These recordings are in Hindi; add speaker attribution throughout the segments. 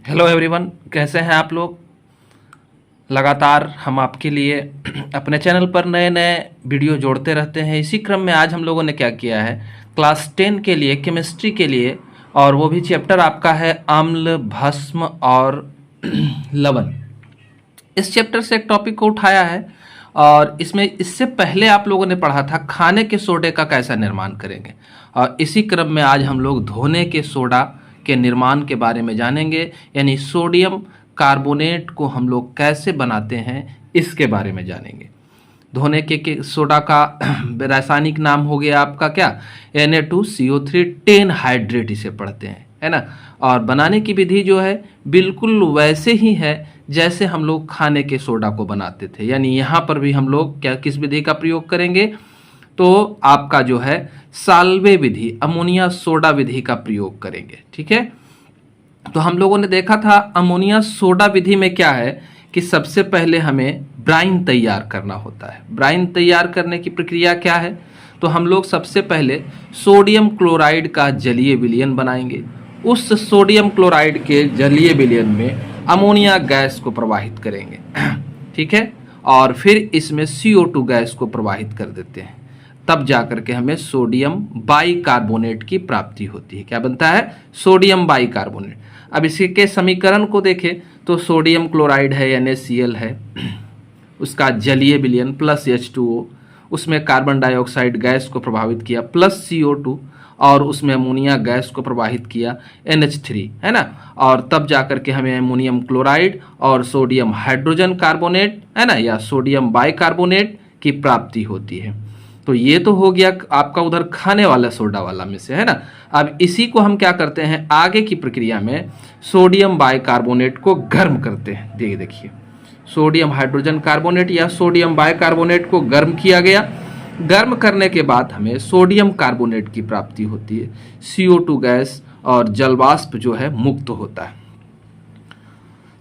Speaker 1: हेलो एवरीवन, कैसे हैं आप लोग। लगातार हम आपके लिए अपने चैनल पर नए नए वीडियो जोड़ते रहते हैं। इसी क्रम में आज हम लोगों ने क्या किया है, क्लास 10 के लिए केमिस्ट्री के लिए, और वो भी चैप्टर आपका है अम्ल, भस्म और लवण। इस चैप्टर से एक टॉपिक को उठाया है और इसमें इससे पहले आप लोगों ने पढ़ा था खाने के सोडे का कैसा निर्माण करेंगे, और इसी क्रम में आज हम लोग धोने के सोडा के निर्माण के बारे में जानेंगे। यानी सोडियम कार्बोनेट को हम लोग कैसे बनाते हैं इसके बारे में जानेंगे। धोने के सोडा का रासायनिक नाम हो गया आपका क्या, Na2CO3 टेन हाइड्रेट इसे पढ़ते हैं, है ना। और बनाने की विधि जो है बिल्कुल वैसे ही है जैसे हम लोग खाने के सोडा को बनाते थे। यानी यहाँ पर भी हम लोग क्या किस विधि का प्रयोग करेंगे, तो आपका जो है साल्वे विधि, अमोनिया सोडा विधि का प्रयोग करेंगे। ठीक है, तो हम लोगों ने देखा था अमोनिया सोडा विधि में क्या है कि सबसे पहले हमें ब्राइन तैयार करना होता है। ब्राइन तैयार करने की प्रक्रिया क्या है, तो हम लोग सबसे पहले सोडियम क्लोराइड का जलीय विलयन बनाएंगे। उस सोडियम क्लोराइड के जलीय विलयन में अमोनिया गैस को प्रवाहित करेंगे, ठीक है, और फिर इसमें CO2 गैस को प्रवाहित कर देते हैं। तब जाकर के हमें सोडियम बाइकार्बोनेट की प्राप्ति होती है। क्या बनता है, सोडियम बाइकार्बोनेट। अब इसके समीकरण को देखें तो सोडियम क्लोराइड है NaCl है, उसका जलीय विलयन प्लस H2O, उसमें कार्बन डाइऑक्साइड गैस को प्रभावित किया प्लस CO2, और उसमें अमोनिया गैस को प्रवाहित किया NH3, है ना। और तब जाकर के हमें अमोनियम क्लोराइड और सोडियम हाइड्रोजन कार्बोनेट, है ना, या सोडियम बाइकार्बोनेट की प्राप्ति होती है। तो ये तो हो गया आपका उधर खाने वाला सोडा वाला में से, है ना। अब इसी को हम क्या करते हैं, आगे की प्रक्रिया में सोडियम बाइकार्बोनेट को गर्म करते हैं। देखिए सोडियम हाइड्रोजन कार्बोनेट या सोडियम बाइकार्बोनेट को गर्म किया गया। गर्म करने के बाद हमें सोडियम कार्बोनेट की प्राप्ति होती है। CO2 गैस और जलवाष्प जो है मुक्त होता है।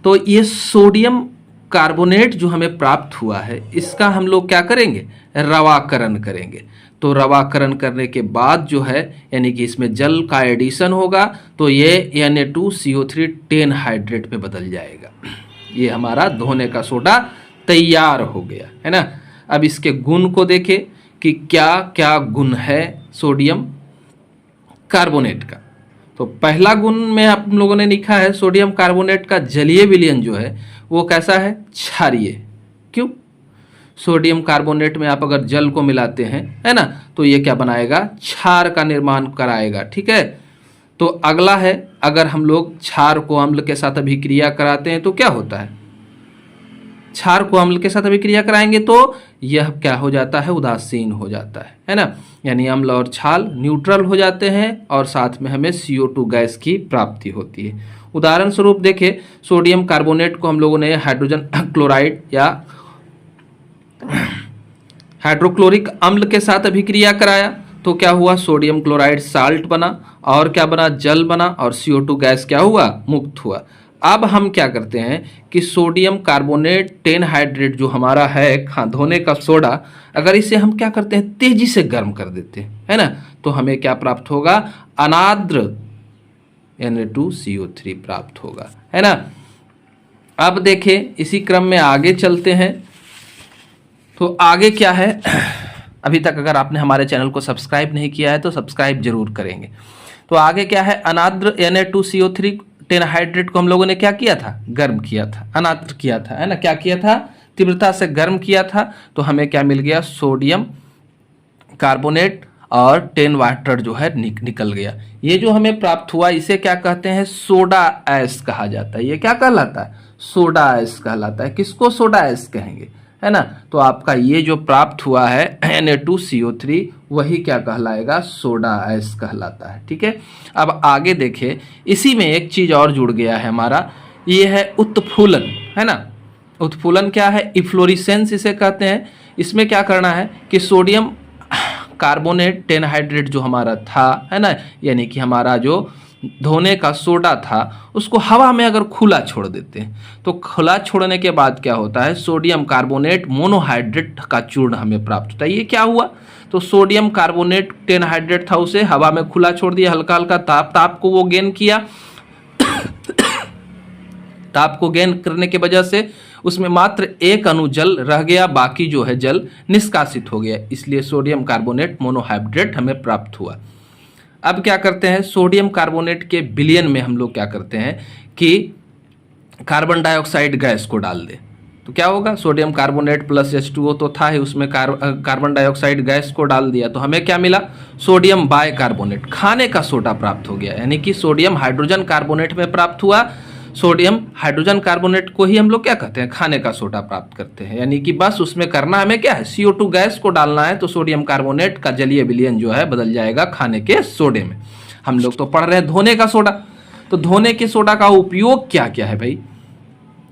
Speaker 1: तो ये सोडियम कार्बोनेट जो हमें प्राप्त हुआ है इसका हम लोग क्या करेंगे, रवाकरण करेंगे। तो रवाकरण करने के बाद जो है यानी कि इसमें जल का एडिशन होगा तो ये Na2CO3 टेन हाइड्रेट में बदल जाएगा। ये हमारा धोने का सोडा तैयार हो गया, है ना। अब इसके गुण को देखें कि क्या क्या गुण है सोडियम कार्बोनेट का। तो पहला गुण में आप लोगों ने लिखा है सोडियम कार्बोनेट का जलीय विलयन जो है वो कैसा है, क्षारीय। क्यों, सोडियम कार्बोनेट में आप अगर जल को मिलाते हैं, है ना, तो ये क्या बनाएगा, क्षार का निर्माण कराएगा। ठीक है, तो अगला है अगर हम लोग क्षार को अम्ल के साथ अभिक्रिया कराते हैं तो क्या होता है, क्षार को अम्ल के साथ अभिक्रिया कराएंगे तो यह क्या हो जाता है, उदासीन हो जाता है ना। यानी अम्ल और क्षार न्यूट्रल हो जाते हैं और साथ में हमें CO2 गैस की प्राप्ति होती है। उदाहरण स्वरूप देखें, सोडियम कार्बोनेट को हम लोगों ने हाइड्रोजन क्लोराइड या हाइड्रोक्लोरिक अम्ल के साथ अभिक्रिया कराया तो क्या हुआ, सोडियम क्लोराइड साल्ट बना और क्या बना, जल बना, और CO2 गैस क्या हुआ, मुक्त हुआ। अब हम क्या करते हैं कि सोडियम कार्बोनेट टेन हाइड्रेट जो हमारा है धोने का सोडा, अगर इसे हम क्या करते हैं, तेजी से गर्म कर देते हैं, है ना, तो हमें क्या प्राप्त होगा, अनाद्र Na2CO3 प्राप्त होगा, है ना। अब देखें इसी क्रम में आगे चलते हैं। तो आगे क्या है, अभी तक अगर आपने हमारे चैनल को सब्सक्राइब नहीं किया है तो सब्सक्राइब जरूर करेंगे। तो आगे क्या है, अनाद्र Na2CO3 टेन हाइड्रेट को हम लोगों ने क्या किया था, गर्म किया था, अनाद्र किया था, है ना। क्या किया था, तीव्रता से गर्म किया था। तो हमें क्या मिल गया, सोडियम कार्बोनेट और टेन वाटर जो है निकल गया। ये जो हमें प्राप्त हुआ इसे क्या कहते हैं, सोडा ऐश कहा जाता है। ये क्या कहलाता है, सोडा ऐश कहलाता है। किसको सोडा ऐश कहेंगे, है ना। तो आपका ये जो प्राप्त हुआ है Na2CO3 वही क्या कहलाएगा, सोडा ऐश कहलाता है। ठीक है, अब आगे देखें, इसी में एक चीज और जुड़ गया है हमारा, ये है उत्फूलन, है ना। उत्फूलन क्या है, इफ्लोरेसेंस इसे कहते हैं। इसमें क्या करना है कि सोडियम कार्बोनेट टेन हाइड्रेट जो हमारा था, है ना, यानी कि हमारा जो धोने का सोडा था उसको हवा में अगर खुला छोड़ देते हैं तो खुला छोड़ने के बाद क्या होता है, सोडियम कार्बोनेट मोनोहाइड्रेट का चूर्ण हमें प्राप्त होता है। ये क्या हुआ, तो सोडियम कार्बोनेट टेन हाइड्रेट था उसे हवा में खुला छोड़ दिया, हल्का हल्का ताप को वो गेन किया ताप को गेन करने की वजह से उसमें मात्र एक अणु जल रह गया, बाकी जो है जल निष्कासित हो गया, इसलिए सोडियम कार्बोनेट मोनोहाइड्रेट हमें प्राप्त हुआ। अब क्या करते हैं, सोडियम कार्बोनेट के विलयन में हम लोग क्या करते हैं कि कार्बन डाइऑक्साइड गैस को डाल दें, तो क्या होगा, सोडियम कार्बोनेट प्लस H2O तो था ही, उसमें कार्बन डाइऑक्साइड गैस को डाल दिया तो हमें क्या मिला, सोडियम बाइकार्बोनेट, खाने का सोडा प्राप्त हो गया। यानी कि सोडियम हाइड्रोजन कार्बोनेट में प्राप्त हुआ, सोडियम हाइड्रोजन कार्बोनेट को ही हम लोग क्या कहते हैं, खाने का सोडा प्राप्त करते हैं। यानी कि बस उसमें करना हमें क्या है, CO2 गैस को डालना है, तो सोडियम कार्बोनेट का जलीय विलयन जो है बदल जाएगा खाने के सोडे में। हम लोग तो पढ़ रहे हैं धोने का सोडा, तो धोने के सोडा का उपयोग क्या क्या है भाई।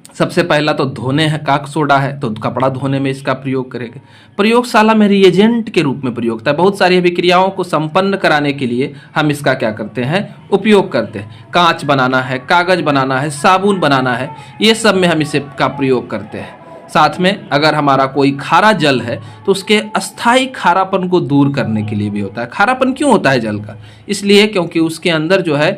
Speaker 1: सबसे पहला तो धोने का सोडा है, तो कपड़ा धोने में इसका प्रयोग करेंगे। प्रयोगशाला में रिएजेंट के रूप में प्रयोग होता है, बहुत सारी अभिक्रियाओं को संपन्न कराने के लिए हम इसका क्या करते हैं, उपयोग करते हैं। कांच बनाना है, कागज बनाना है, साबुन बनाना है, ये सब में हम इसे का प्रयोग करते हैं। साथ में अगर हमारा कोई खारा जल है तो उसके अस्थाई खारापन को दूर करने के लिए भी होता है। खारापन क्यों होता है जल का, इसलिए क्योंकि उसके अंदर जो है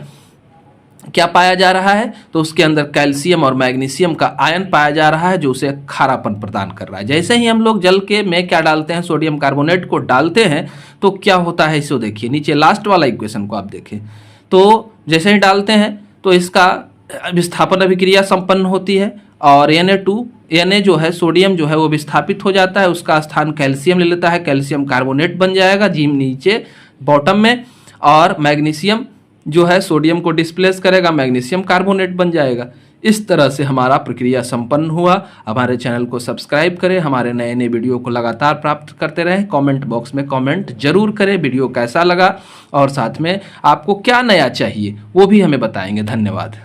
Speaker 1: क्या पाया जा रहा है, तो उसके अंदर कैल्शियम और मैग्नीशियम का आयन पाया जा रहा है, जो उसे खारापन प्रदान कर रहा है। जैसे ही हम लोग जल के में क्या डालते हैं, सोडियम कार्बोनेट को डालते हैं, तो क्या होता है, इसको देखिए नीचे लास्ट वाला इक्वेशन को आप देखें, तो जैसे ही डालते हैं तो इसका विस्थापन अभिक्रिया संपन्न होती है और Na जो है सोडियम जो है वो विस्थापित हो जाता है, उसका स्थान कैल्शियम ले लेता है, कैल्शियम कार्बोनेट बन जाएगा जिम नीचे बॉटम में, और मैग्नीशियम जो है सोडियम को डिस्प्लेस करेगा, मैग्नीशियम कार्बोनेट बन जाएगा। इस तरह से हमारा प्रक्रिया संपन्न हुआ। हमारे चैनल को सब्सक्राइब करें, हमारे नए नए वीडियो को लगातार प्राप्त करते रहें। कमेंट बॉक्स में कमेंट जरूर करें वीडियो कैसा लगा, और साथ में आपको क्या नया चाहिए वो भी हमें बताएंगे। धन्यवाद।